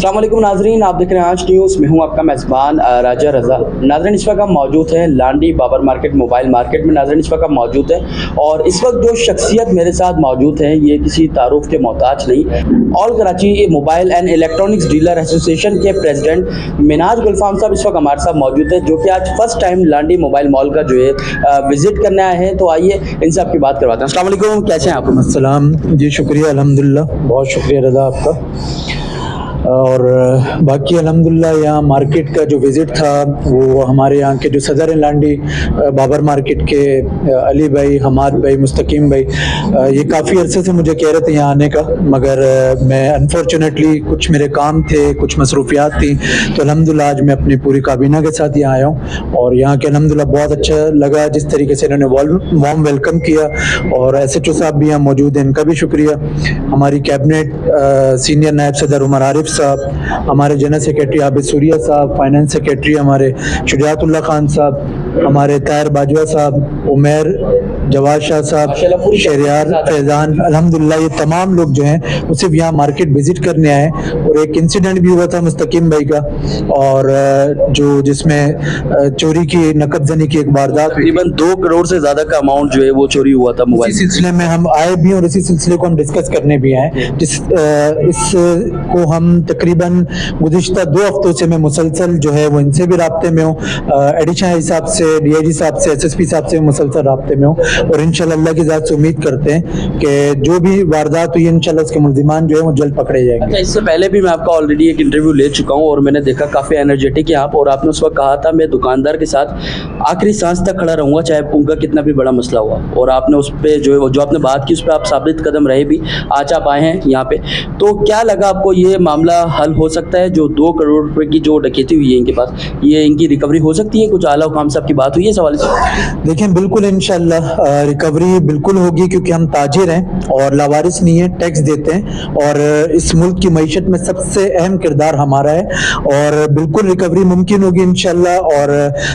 अस्सलाम वालेकुम नाजरीन, आप देख रहे हैं आज न्यूज़ में हूँ आपका मेज़बान राजा रज़ा। नाजरीन इस वक्त हम मौजूद हैं Landi Babar market mobile market में। नाजरीन इस वक्त हम मौजूद हैं और इस वक्त जो शख्सियत मेरे साथ मौजूद है ये किसी तारुफ के मोहताज नहीं, all Karachi mobile and electronics dealer association के प्रेसिडेंट मिनाज गुलफाम साहब इस वक्त हमारे साथ मौजूद है, जो कि आज first time Landi mobile mall का जो है विज़िट करने आए हैं। तो आइए इनसे आपकी बात करवाते हैं। अस्सलाम वालेकुम, कैसे हैं आप? अस्सलाम जी, शुक्रिया, अल्हम्दुलिल्लाह, बहुत शुक्रिया रज़ा आपका। और बाकी अल्हम्दुलिल्लाह यहाँ मार्केट का जो विज़िट था वो हमारे यहाँ के जो सदर हैं लांडी बाबर मार्केट के अली भाई, हमाद भाई, मुस्तकीम भाई, ये काफ़ी अरसे से मुझे कह रहे थे यहाँ आने का, मगर मैं अनफॉर्चुनेटली कुछ मेरे काम थे, कुछ मसरूफियात थी, तो अल्हम्दुलिल्लाह आज मैं अपनी पूरी काबीना के साथ यहाँ आया हूँ और यहाँ के अल्हम्दुलिल्लाह बहुत अच्छा लगा जिस तरीके से इन्होंने वार्म वेलकम किया। और SHO साहब भी यहाँ मौजूद हैं, इनका भी शुक्रिया। हमारी कैबिनेट सीनियर नायब सदर उमर आरिफ साहब, हमारे जनरल सेक्रेटरी आबिद सूर्या साहब, फाइनेंस सेक्रेटरी हमारे शुजातुल्लाह खान साहब, हमारे ताहिर बाजवा साहब, उमर जवाद शाह साहब, शहरियार फैजान, अल्हम्दुलिल्लाह ये तमाम लोग जो हैं वो सिर्फ यहाँ मार्केट विजिट करने आए। और एक इंसिडेंट भी हुआ था मुस्तकीम भाई का, और जो जिसमें चोरी की नकब जनी की एक वारदात, तकरीबन 2 करोड़ से ज़्यादा का अमाउंट जो है वो चोरी हुआ था मोबाइल। इसी सिलसिले में हम आए भी और इसी सिलसिले को हम डिस्कस करने भी आए। इसको हम तकरीबन गुज़िश्ता 2 हफ्तों से मैं मुसलसल जो है वो इनसे भी राब्ते में हूँ, एडिशनल साहब से, DIG साहब से, SSP साहब से मुसलसल राब्ते में हूँ। और इंशाल्लाह अल्लाह की ज़ात से उम्मीद करते हैं कि जो भी वारदात हुई इंशाल्लाह उसके मुल्ज़िमान जो है वो जल्द पकड़े जाएंगे। अच्छा, इससे पहले भी मैं आपका ऑलरेडी एक इंटरव्यू ले चुका हूँ और मैंने देखा काफ़ी एनर्जेटिक है आप, और आपने उस वक्त कहा था मैं दुकानदार के साथ आखिरी सांस तक खड़ा रहूँगा चाहे उनका कितना भी बड़ा मसला हुआ, और आपने उस पर जो आपने बात की उस पर आप साबित कदम रहे भी। आज आप आए हैं यहाँ पे, तो क्या लगा आपको ये मामला हल हो सकता है? जो 2 करोड़ रुपए की जो डकैती हुई है इनके पास, ये इनकी रिकवरी हो सकती है? कुछ आला हुकाम साहब की बात हुई है सवाल से? देखें, बिल्कुल इंशाल्लाह रिकवरी बिल्कुल होगी, क्योंकि हम ताजिर हैं और लावारिस नहीं है, टैक्स देते हैं और इस मुल्क की मईशत में सबसे अहम किरदार हमारा है, और बिल्कुल रिकवरी मुमकिन होगी इंशाल्लाह। और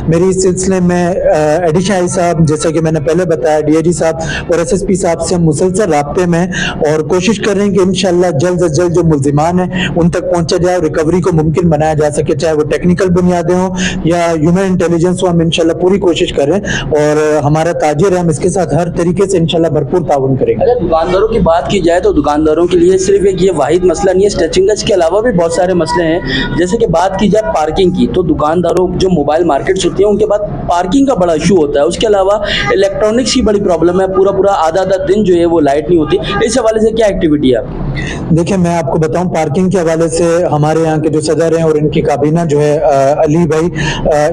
मेरी इस सिलसिले में एडिशनल साहब, जैसा कि मैंने पहले बताया, DIG साहब और SSP साहब से हम मुसलसल राब्ते में और कोशिश कर रहे हैं कि इंशाल्लाह जल्द से जल्द जो मुल्ज़िमान हैं उन तक पहुंचा जाए और रिकवरी को मुमकिन बनाया जा सके, चाहे वो टेक्निकल बुनियादें हों या ह्यूमन इंटेलिजेंस हो। हम इंशाल्लाह पूरी कोशिश कर रहे हैं और हमारा ताजिर है, हम इसके साथ हर तरीके से इंशाल्लाह भरपूर ताउन करेंगे। अगर दुकानदारों की बात की जाए तो दुकानदारों के लिए सिर्फ एक ये वाहिद मसला नहीं है स्ट्रेचिंगज के अलावा भी बहुत सारे मसले हैं। जैसे कि बात की जाए पार्किंग की, तो दुकानदारों जो मोबाइल मार्केट्स होती हैं उनके बाद पार्किंग का बड़ा इशू होता है। उसके अलावा इलेक्ट्रॉनिक्स की बड़ी प्रॉब्लम है, पूरा आधा दिन जो है वो लाइट नहीं होती। इस हवाले से क्या एक्टिविटी है आपकी? देखिए, मैं आपको बताऊं, पार्किंग के हवाले से हमारे यहाँ के जो सदर हैं और इनकी काबीना जो है अली भाई,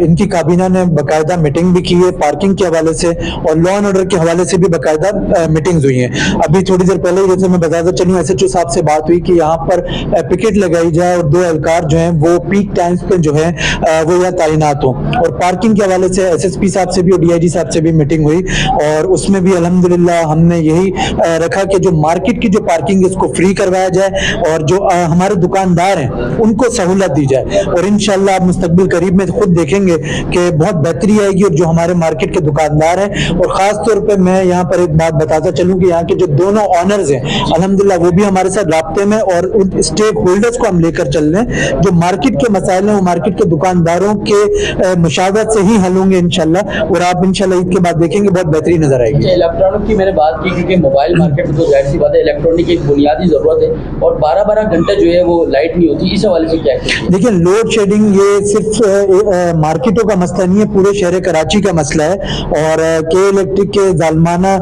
इनकी काबीना ने बाकायदा मीटिंग भी की है पार्किंग के हवाले से, और लॉ एंड ऑर्डर के हवाले से भी बाकायदा मीटिंग्स हुई हैं। अभी थोड़ी देर पहले ही जैसे मैं बताता चलूँ, SHO साहब से बात हुई कि यहाँ पर पिकेट लगाई जाए और 2 एहलकार जो हैं वो पीक टाइम्स पे जो है वो यहाँ तैनात हों। और पार्किंग के हवाले से SSP साहब से भी और DIG साहब से भी मीटिंग हुई, और उसमें भी अल्हम्दुलिल्लाह हमने यही रखा कि जो मार्केट की जो पार्किंग है इसको फ्री करवाया जाए और जो हमारे दुकानदार हैं उनको सहूलत दी जाए। और इंशाल्लाह आप मुस्तकबिल करीब में खुद देखेंगे कि बहुत बेहतरी आएगी। और जो हमारे मार्केट के दुकानदार हैं, और ख़ास तौर पे मैं यहाँ पर एक बात बताता चलूँ कि यहाँ के जो दोनों ऑनर्स हैं अल्हम्दुलिल्लाह वो भी हमारे साथ राब्ते में, और उन स्टेक होल्डर्स को हम लेकर चल रहे हैं। जो मार्केट के मसाइल हैं वो मार्केट के दुकानदारों के मुशावरत से ही हल होंगे इंशाल्लाह, और आप इंशाल्लाह ईद के बाद देखेंगे बहुत बेहतरी नजर आएगी। इलेक्ट्रॉनिक की मैंने बात की, क्योंकि मोबाइल मार्केट में तो जाहिर सी बात है इलेक्ट्रॉनिक एक बुनियादी ज़रूरत है, और 12-12 घंटे जो है वो लाइट नहीं होती। इस हवाले से क्या है? देखिए, लोड शेडिंग ये सिर्फ मार्केटों का मसला नहीं है, पूरे शहर कराची का मसला है। और के इलेक्ट्रिक के जालमाना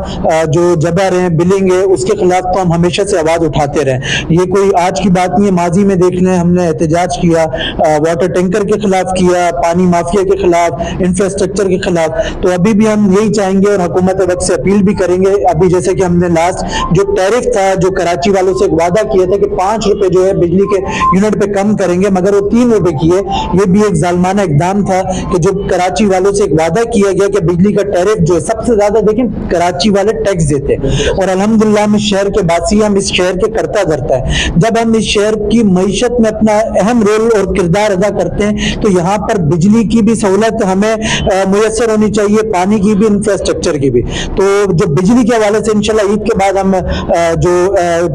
जो जबर है, बिलिंग है, उसके खिलाफ तो हम हमेशा से आवाज़ उठाते रहे। ये कोई आज की बात नहीं है, माजी में देख लें हमने एहतजाज किया, वाटर टैंकर के खिलाफ किया, पानी माफिया के खिलाफ, इंफ्रास्ट्रक्चर के खिलाफ। तो अभी भी हम यही चाहेंगे और हुकूमत वक्त से अपील भी करेंगे। अभी जैसे कि हमने लास्ट जो टैरिफ था, जो कराची वालों से एक वादा किया था कि 5 रुपए जो है बिजली के यूनिट पे कम करेंगे, मगर वो 3 रुपए किए। ये भी एक जालमाना इकदाम था कि जो कराची वालों से एक वादा किया गया कि बिजली का टैरिफ जो है सबसे ज्यादा, देखें, कराची वाले टैक्स देते हैं, और अल्हम्दुलिल्लाह हम इस शहर के बासी, हम इस शहर के करता धरता है। जब हम इस शहर की मईशत में अपना अहम रोल और किरदार अदा करते हैं, तो यहाँ पर बिजली की भी सहूलत हमें मुयसर होनी चाहिए, पानी की भी, इंफ्रास्ट्रक्चर की भी। तो जो बिजली के हवाले से इंशाल्लाह ईद के बाद हम जो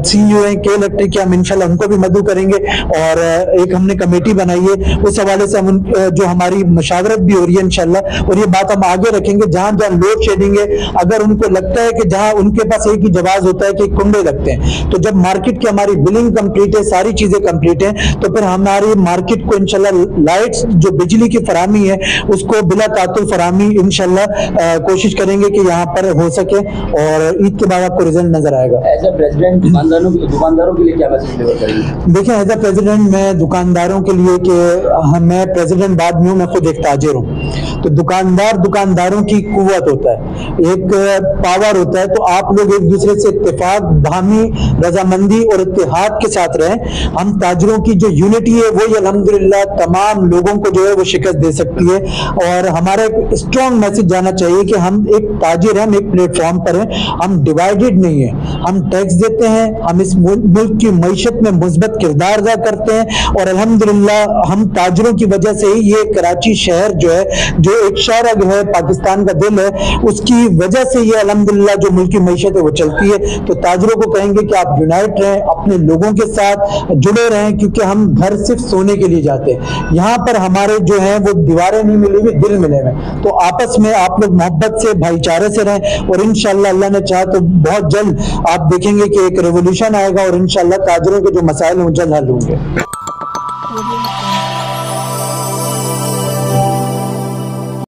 CEO हुए हैं के इलेक्ट्रिक के, हम इंशाल्लाह उनको भी मदद करेंगे और एक हमने कमेटी बनाई है, उस हवाले से हम जो हमारी मशावरत भी हो रही है इंशाल्लाह, और ये बात हम आगे रखेंगे। जहां जहां लोड शेडिंग है, अगर उनको लगता है कि जहां उनके पास एक ही जवाब होता है कि कुंडे लगते हैं, तो जब मार्केट की हमारी बिलिंग कंप्लीट है, सारी चीजें कंप्लीट है, तो फिर हमारी मार्केट को इंशाल्लाह लाइट्स जो बिजली की फराहमी है उसको बिला तातुल फराहमी इंशाल्लाह कोशिश करेंगे कि यहाँ पर हो सके, और ईद के बाद आपको रिजल्ट नजर आएगा। एज ए प्रेसिडेंट दुकानदारों के लिए क्या मैसेज डिलीवर करेंगे? देखिए, एज ए प्रेसिडेंट मैं दुकानदारों के लिए कि मैं प्रेसिडेंट बाद में हूँ, मैं खुद एक ताजिर हूँ, तो दुकानदारों की कुव्वत होता है, एक पावर होता है, तो आप लोग एक दूसरे से इत्तेफाक, बाहमी रजामंदी और इत्तेहाद के साथ रहें। हम ताजिरों की जो यूनिटी है वो अल्हम्दुलिल्लाह तमाम लोगों को जो है वो शिकस्त दे सकती है, और हमारा एक स्ट्रॉन्ग मैसेज जाना चाहिए कि हम एक ताजिर हैं, हम एक प्लेटफॉर्म पर हैं, हम डिवाइडेड नहीं है, हम टैक्स देते हैं, हम इस मुल्क की मईशत में मुस्बत किरदार अदा करते हैं, और अल्हम्दुलिल्लाह हम ताजिरों की वजह से ही ये कराची शहर जो है, जो एक शहर है, पाकिस्तान का दिल है, उसकी वजह से ये अल्हम्दुलिल्लाह जो मुल्क की मईशत है वो चलती है। तो ताजिरों को कहेंगे कि आप यूनाइट रहें, अपने लोगों के साथ जुड़े रहें, क्योंकि हम घर सिर्फ सोने के लिए जाते हैं, यहाँ पर हमारे जो है वो दीवारें नहीं मिली हुई, दिल मिले हुए। तो आपस में आप लोग मोहब्बत से, भाईचारे से रहें, और इंशाल्लाह अल्लाह ने चाहा तो बहुत जल्द आप देखेंगे कि एक रेवोल्यूशन आएगा, और इंशाल्लाह ताजिरों के जो मसाइल हैं वो जल्द हल होंगे।